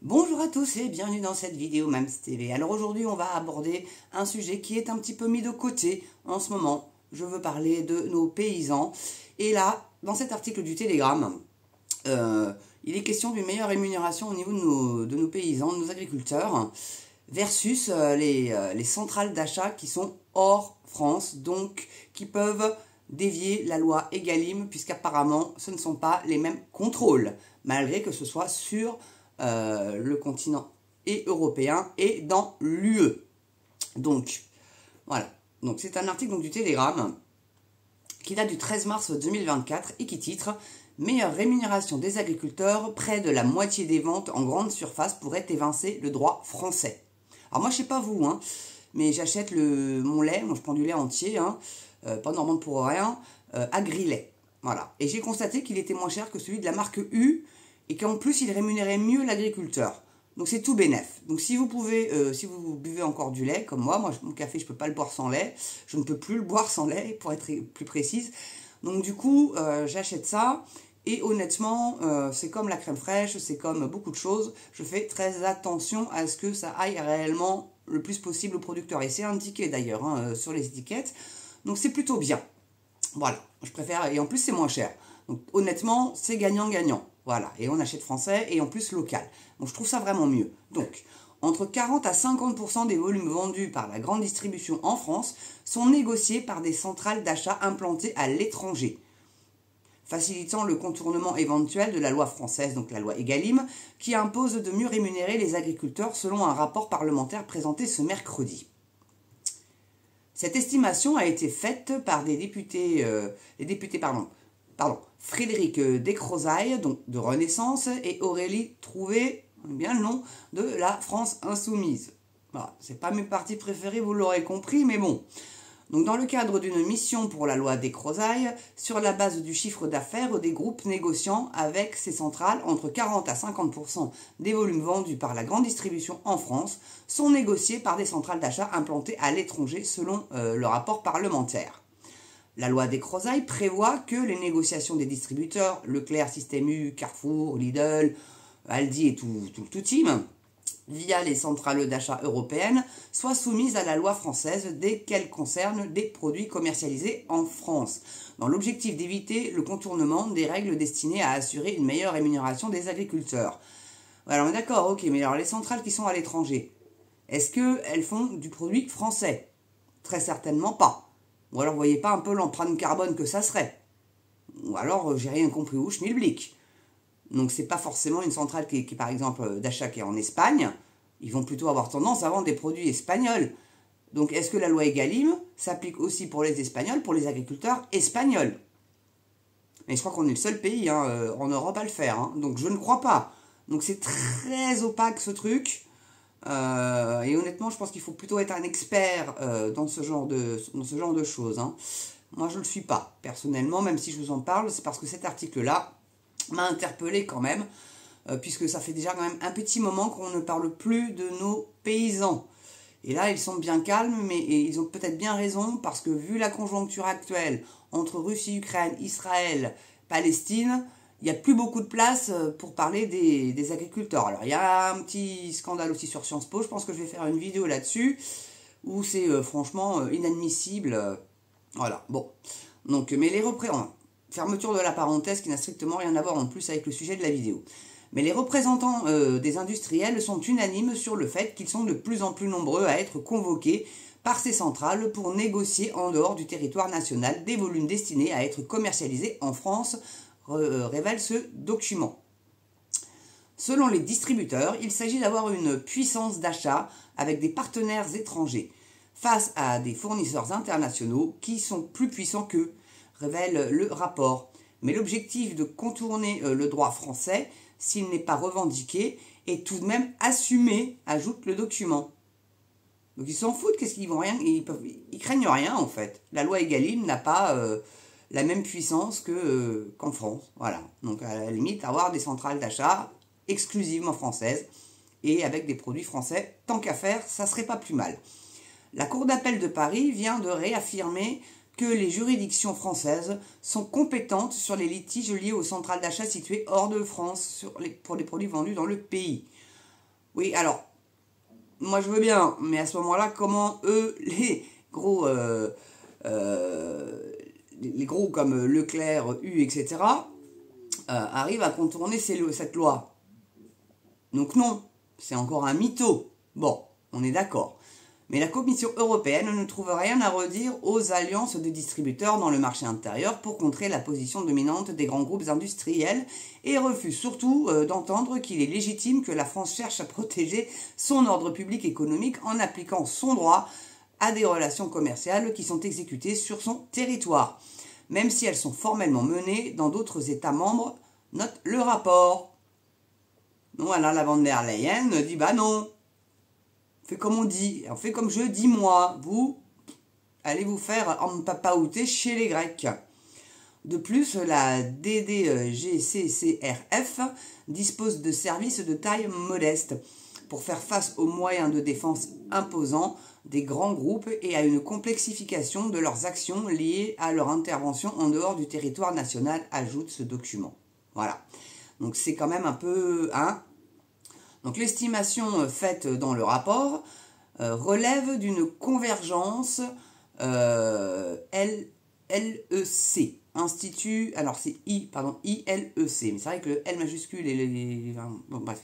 Bonjour à tous et bienvenue dans cette vidéo Mams TV. Alors aujourd'hui on va aborder un sujet qui est un petit peu mis de côté en ce moment. Je veux parler de nos paysans. Et là, dans cet article du Télégramme, il est question d'une meilleure rémunération au niveau de nos paysans, de nos agriculteurs, versus les centrales d'achat qui sont hors France, donc qui peuvent dévier la loi Egalim, puisqu'apparemment ce ne sont pas les mêmes contrôles, malgré que ce soit sur le continent et européen et dans l'UE. Donc, voilà. Donc, c'est un article donc, du Télégramme qui date du 13 mars 2024 et qui titre « Meilleure rémunération des agriculteurs, près de la moitié des ventes en grande surface pourrait évincer le droit français. » Alors moi, je sais pas vous, hein, mais j'achète mon lait, moi je prends du lait entier, hein, pas normande pour rien, à Grillet. Voilà. Et j'ai constaté qu'il était moins cher que celui de la marque U, et qu'en plus il rémunérait mieux l'agriculteur. Donc c'est tout bénef. Donc si vous pouvez, si vous buvez encore du lait, comme moi mon café je peux pas le boire sans lait, je ne peux plus le boire sans lait pour être plus précise. Donc du coup j'achète ça, et honnêtement c'est comme la crème fraîche, c'est comme beaucoup de choses, je fais très attention à ce que ça aille réellement le plus possible au producteur. Et c'est indiqué d'ailleurs hein, sur les étiquettes, donc c'est plutôt bien. Voilà, je préfère, et en plus c'est moins cher. Donc honnêtement c'est gagnant-gagnant. Voilà, et on achète français et en plus local. Donc je trouve ça vraiment mieux. Donc, entre 40 à 50% des volumes vendus par la grande distribution en France sont négociés par des centrales d'achat implantées à l'étranger, facilitant le contournement éventuel de la loi française, donc la loi Egalim, qui impose de mieux rémunérer les agriculteurs selon un rapport parlementaire présenté ce mercredi. Cette estimation a été faite par les députés Frédéric Descrozaille, donc de Renaissance, et Aurélie Trouvé, bien le nom, de la France Insoumise. Voilà, c'est pas mes partis préférés, vous l'aurez compris, mais bon. Donc dans le cadre d'une mission pour la loi Descrozaille, sur la base du chiffre d'affaires des groupes négociant avec ces centrales, entre 40 à 50% des volumes vendus par la grande distribution en France sont négociés par des centrales d'achat implantées à l'étranger selon le rapport parlementaire. La loi Descrozaille prévoit que les négociations des distributeurs, Leclerc, Système U, Carrefour, Lidl, Aldi et tout team, via les centrales d'achat européennes, soient soumises à la loi française dès qu'elles concernent des produits commercialisés en France, dans l'objectif d'éviter le contournement des règles destinées à assurer une meilleure rémunération des agriculteurs. Alors on est d'accord, ok, mais alors les centrales qui sont à l'étranger, est-ce qu'elles font du produit français? Très certainement pas. Ou alors, vous voyez pas un peu l'empreinte carbone que ça serait. Ou alors, j'ai rien compris au schmilblick. Donc, c'est pas forcément une centrale qui par exemple, d'achat qui est en Espagne. Ils vont plutôt avoir tendance à vendre des produits espagnols. Donc, est-ce que la loi Egalim s'applique aussi pour les Espagnols, pour les agriculteurs espagnols? Mais je crois qu'on est le seul pays hein, en Europe à le faire. Hein. Donc, je ne crois pas. Donc, c'est très opaque ce truc. Et honnêtement, je pense qu'il faut plutôt être un expert dans ce genre de choses. Hein. Moi, je ne le suis pas, personnellement, même si je vous en parle, c'est parce que cet article-là m'a interpellé quand même, puisque ça fait déjà quand même un petit moment qu'on ne parle plus de nos paysans. Et là, ils sont bien calmes, mais ils ont peut-être bien raison, parce que vu la conjoncture actuelle entre Russie, Ukraine, Israël, Palestine, il n'y a plus beaucoup de place pour parler des agriculteurs. Alors, il y a un petit scandale aussi sur Sciences Po. Je pense que je vais faire une vidéo là-dessus où c'est franchement inadmissible. Voilà, bon. Donc, mais les représentants... Fermeture de la parenthèse qui n'a strictement rien à voir en plus avec le sujet de la vidéo. Mais les représentants des industriels sont unanimes sur le fait qu'ils sont de plus en plus nombreux à être convoqués par ces centrales pour négocier en dehors du territoire national des volumes destinés à être commercialisés en France, révèle ce document. Selon les distributeurs, il s'agit d'avoir une puissance d'achat avec des partenaires étrangers face à des fournisseurs internationaux qui sont plus puissants qu'eux, révèle le rapport. Mais l'objectif de contourner le droit français, s'il n'est pas revendiqué, est tout de même assumé, ajoute le document. Donc ils s'en foutent, qu'est-ce qu'ils vont rien, ils craignent rien en fait. La loi Egalim n'a pas la même puissance qu'en France. Voilà. Donc à la limite, avoir des centrales d'achat exclusivement françaises et avec des produits français, tant qu'à faire, ça serait pas plus mal. La Cour d'appel de Paris vient de réaffirmer que les juridictions françaises sont compétentes sur les litiges liés aux centrales d'achat situées hors de France pour les produits vendus dans le pays. Oui, alors, moi je veux bien, mais à ce moment-là, comment eux, les gros comme Leclerc, U, etc., arrivent à contourner cette loi? Donc non, c'est encore un mytho. Bon, on est d'accord. Mais la Commission européenne ne trouve rien à redire aux alliances de distributeurs dans le marché intérieur pour contrer la position dominante des grands groupes industriels et refuse surtout d'entendre qu'il est légitime que la France cherche à protéger son ordre public économique en appliquant son droit à des relations commerciales qui sont exécutées sur son territoire, même si elles sont formellement menées dans d'autres États membres, note le rapport. Donc voilà, la von der Leyen dit bah non. Fait comme on dit, on fait comme je dis moi, vous allez vous faire empapaouter chez les Grecs. De plus, la DDGCCRF dispose de services de taille modeste pour faire face aux moyens de défense imposants des grands groupes et à une complexification de leurs actions liées à leur intervention en dehors du territoire national, ajoute ce document. Voilà. Donc c'est quand même un peu... Donc l'estimation faite dans le rapport relève d'une convergence LEC, Institut, alors c'est ILEC, mais c'est vrai que le L majuscule et bon, bref,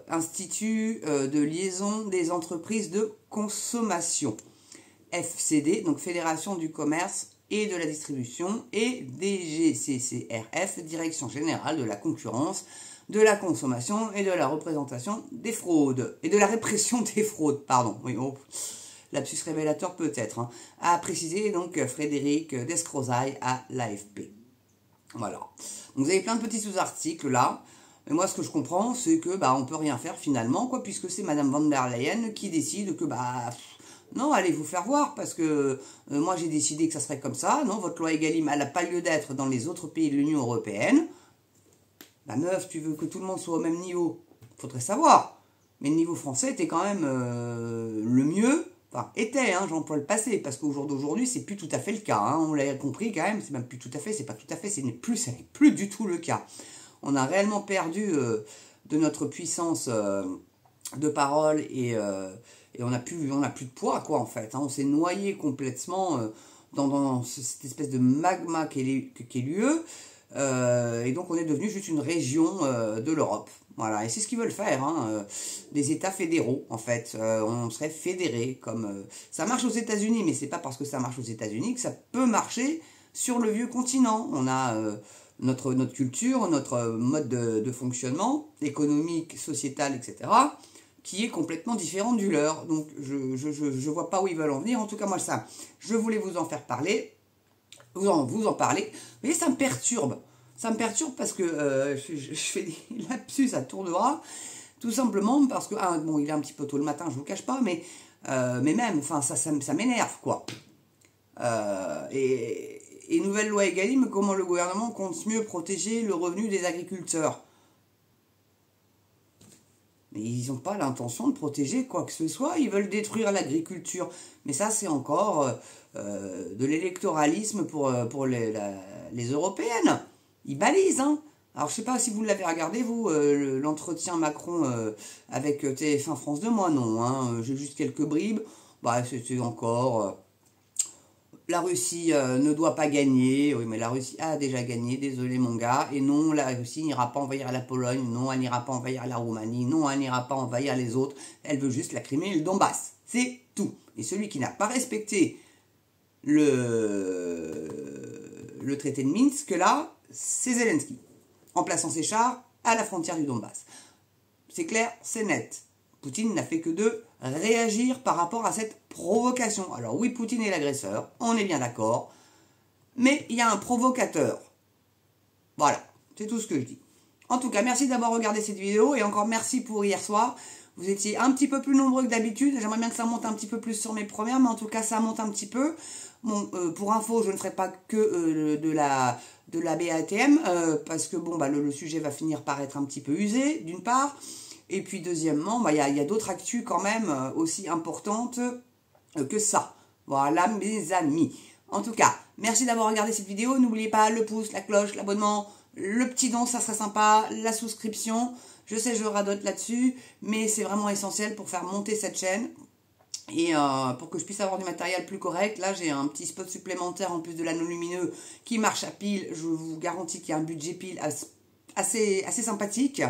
Institut de liaison des entreprises de consommation, FCD, donc Fédération du commerce et de la distribution, et DGCCRF, Direction générale de la concurrence, de la consommation et de la représentation des fraudes, et de la répression des fraudes, pardon, oui, lapsus révélateur peut-être, a précisé donc Frédéric Descrozaille à l'AFP. Voilà. Donc vous avez plein de petits sous-articles là, mais moi ce que je comprends c'est que on peut rien faire finalement, quoi, puisque c'est Madame von der Leyen qui décide que non, allez vous faire voir, parce que moi j'ai décidé que ça serait comme ça, non, votre loi Egalim, elle n'a pas lieu d'être dans les autres pays de l'Union européenne. Meuf, tu veux que tout le monde soit au même niveau, faudrait savoir. Mais le niveau français était quand même le mieux, enfin était, j'emploie le passé, parce qu'au jour d'aujourd'hui, c'est plus tout à fait le cas, on l'a compris quand même, c'est même plus tout à fait, c'est pas tout à fait, c'est plus du tout le cas. On a réellement perdu de notre puissance de parole et on n'a plus de poids, quoi, en fait. On s'est noyé complètement dans cette espèce de magma qu'est l'UE. Et donc on est devenu juste une région de l'Europe. Voilà, et c'est ce qu'ils veulent faire, des États fédéraux, en fait. On serait fédérés, comme... ça marche aux États-Unis, mais c'est pas parce que ça marche aux États-Unis que ça peut marcher sur le vieux continent. On a notre culture, notre mode de fonctionnement, économique, sociétal, etc., qui est complètement différent du leur. Donc je vois pas où ils veulent en venir. En tout cas, moi, ça, je voulais vous en faire parler. Vous en parler, mais ça me perturbe. Ça me perturbe parce que je fais des lapsus à tour de bras, tout simplement parce que, bon, il est un petit peu tôt le matin, je vous cache pas, mais même, enfin, ça m'énerve, quoi. Et nouvelle loi Egalim, comment le gouvernement compte mieux protéger le revenu des agriculteurs? Mais ils n'ont pas l'intention de protéger quoi que ce soit, ils veulent détruire l'agriculture. Mais ça, c'est encore de l'électoralisme pour les européennes. Ils balisent, Alors, je sais pas si vous l'avez regardé, vous, l'entretien Macron avec TF1 France 2, moi non, j'ai juste quelques bribes. C'était encore... la Russie ne doit pas gagner. Oui, mais la Russie a déjà gagné, désolé mon gars. Et non, la Russie n'ira pas envahir la Pologne. Non, elle n'ira pas envahir la Roumanie. Non, elle n'ira pas envahir les autres. Elle veut juste la Crimée et le Donbass. C'est tout. Et celui qui n'a pas respecté le traité de Minsk, là, c'est Zelensky. En plaçant ses chars à la frontière du Donbass. C'est clair, c'est net. Poutine n'a fait que de réagir par rapport à cette provocation. Alors oui, Poutine est l'agresseur, on est bien d'accord, mais il y a un provocateur. Voilà, c'est tout ce que je dis. En tout cas, merci d'avoir regardé cette vidéo, et encore merci pour hier soir. Vous étiez un petit peu plus nombreux que d'habitude, j'aimerais bien que ça monte un petit peu plus sur mes premières, mais en tout cas, ça monte un petit peu. Bon, pour info, je ne ferai pas que de la BATM, parce que bon, le sujet va finir par être un petit peu usé, d'une part. Et puis deuxièmement, y a d'autres actus quand même aussi importantes que ça. Voilà mes amis. En tout cas, merci d'avoir regardé cette vidéo. N'oubliez pas le pouce, la cloche, l'abonnement, le petit don, ça serait sympa, la souscription. Je sais, je radote là-dessus, mais c'est vraiment essentiel pour faire monter cette chaîne. Et pour que je puisse avoir du matériel plus correct, là j'ai un petit spot supplémentaire en plus de l'anneau lumineux qui marche à pile. Je vous garantis qu'il y a un budget pile assez sympathique.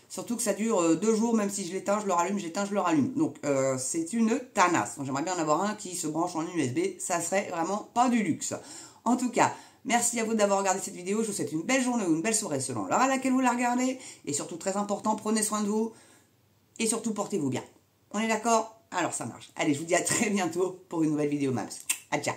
Surtout que ça dure 2 jours, même si je l'éteins, je le rallume, je l'éteins, je le rallume. Donc c'est une tanasse. Donc j'aimerais bien en avoir un qui se branche en USB, ça serait vraiment pas du luxe. En tout cas, merci à vous d'avoir regardé cette vidéo. Je vous souhaite une belle journée ou une belle soirée selon l'heure à laquelle vous la regardez. Et surtout, très important, prenez soin de vous. Et surtout, portez-vous bien. On est d'accord? Alors ça marche. Allez, je vous dis à très bientôt pour une nouvelle vidéo Maps. À ciao.